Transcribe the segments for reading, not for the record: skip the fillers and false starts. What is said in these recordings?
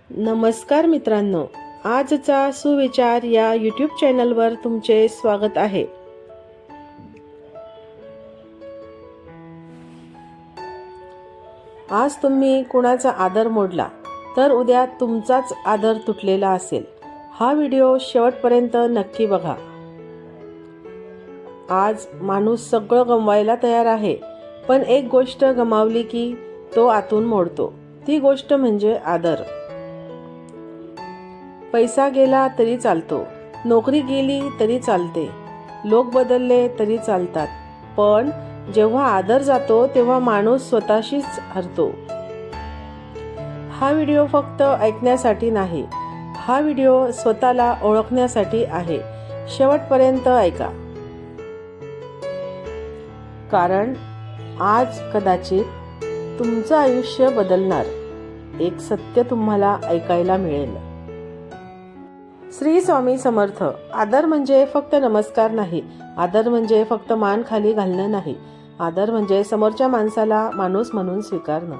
नमस्कार मित्रांनो, आजचा सुविचार या यूट्यूब चॅनलवर तुमचे स्वागत आहे. आज तुम्ही कुणाचा आदर मोडला तर उद्या तुमचाच आदर तुटलेला असेल. हा व्हिडिओ शेवटपर्यंत नक्की बघा. आज माणूस सगळं गमवायला तयार आहे, पण एक गोष्ट गमावली की तो आतून मोडतो. ती गोष्ट म्हणजे आदर. पैसा गेला तरी चालतो, नोकरी गेली तरी चालते, लोक बदलले तरी चालतात, पण जेव्हा आदर जातो तेव्हा माणूस स्वतःशीच हरतो. हा व्हिडिओ फक्त ऐकण्यासाठी नाही, हा व्हिडिओ स्वतःला ओळखण्यासाठी आहे. शेवटपर्यंत ऐका, कारण आज कदाचित तुमचं आयुष्य बदलणार एक सत्य तुम्हाला ऐकायला मिळेल. श्री स्वामी समर्थ. आदर म्हणजे फक्त नमस्कार नाही, आदर म्हणजे फक्त मान खाली घालणं नाही, आदर म्हणजे समोरच्या माणसाला माणूस म्हणून स्वीकारणं.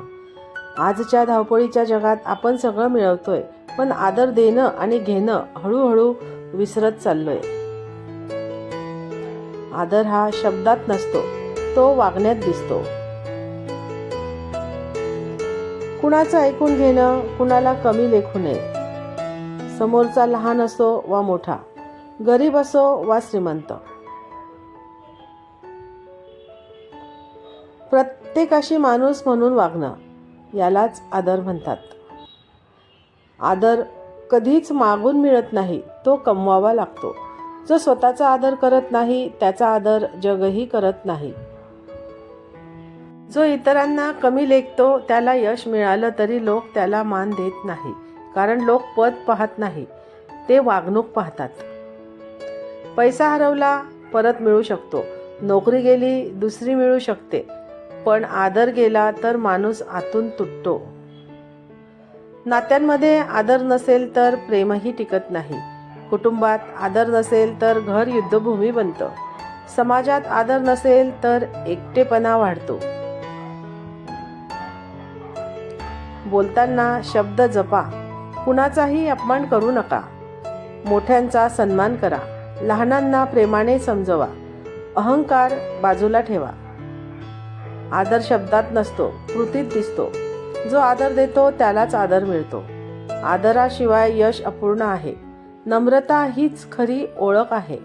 आजच्या धावपळीच्या जगात आपण सगळं मिळवतोय, पण आदर देणं आणि घेणं हळूहळू विसरत चाललोय. आदर हा शब्दात नसतो, तो वागण्यात दिसतो. कुणाचं ऐकून घेणं, कुणाला कमी लेखू नये. समोरचा लहान असो वा मोठा, गरीब असो वा श्रीमंत, प्रत्येकाशी माणूस म्हणून वागणं, यालाच आदर म्हणतात. आदर कधीच मागून मिळत नाही, तो कमवावा लागतो. जो स्वतःचा आदर करत नाही त्याचा आदर जगही करत नाही. जो इतरांना कमी लेखतो त्याला यश मिळालं तरी लोक त्याला मान देत नाही, कारण लोक पद पाहत नाही, ते वागणूक पाहतात. पैसा हरवला परत मिळू शकतो, नोकरी गेली दुसरी मिळू शकते, पण आदर गेला तर माणूस आतून तुटतो. नात्यांमध्ये आदर नसेल तर प्रेमही टिकत नाही. कुटुंबात आदर नसेल तर घर युद्धभूमी बनतं. समाजात आदर नसेल तर एकटेपणा वाढतो. बोलताना शब्द जपा, कुणाचाही अपमान करू नका. मोठ्यांचा सन्मान करा, लहानांना प्रेमाने समजवा, अहंकार बाजूला ठेवा. आदर शब्दात नसतो, कृतीत दिसतो. जो आदर देतो त्यालाच आदर मिळतो. आदराशिवाय यश अपूर्ण आहे. नम्रता हीच खरी ओळख आहे.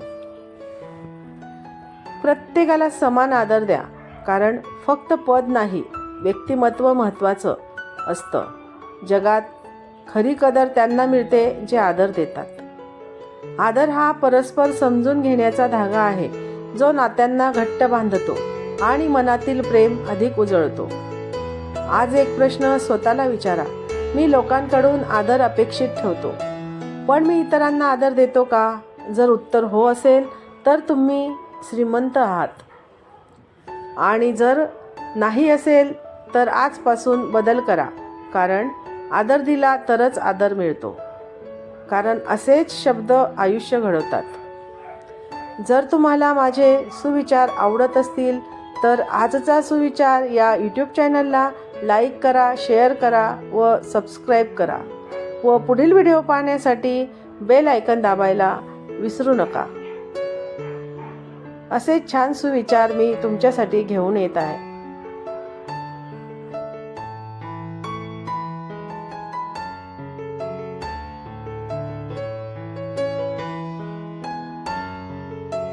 प्रत्येकाला समान आदर द्या, कारण फक्त पद नाही, व्यक्तिमत्व महत्त्वाचं असतं. जगात खरी कदर त्यांना मिळते जे आदर देतात. आदर हा परस्पर समजून घेण्याचा धागा आहे, जो नात्यांना घट्ट बांधतो आणि मनातील प्रेम अधिक उजळतो. आज एक प्रश्न स्वतःला विचारा, मी लोकांकडून आदर अपेक्षित ठेवतो, पण मी इतरांना आदर देतो का? जर उत्तर हो असेल तर तुम्ही श्रीमंत आहात, आणि जर नाही असेल तर आजपासून बदल करा, कारण आदर दिला तरच आदर मिळतो. कारण असेच शब्द आयुष्य घडवतात. जर तुम्हाला माझे सुविचार आवडत असतील तर आजचा सुविचार या यूट्यूब चॅनलला लाईक करा, शेअर करा व सबस्क्राईब करा, व पुढील व्हिडिओ पाहण्यासाठी बेल आयकॉन दाबायला विसरू नका. असे छान सुविचार मी तुमच्यासाठी घेऊन येत आहे.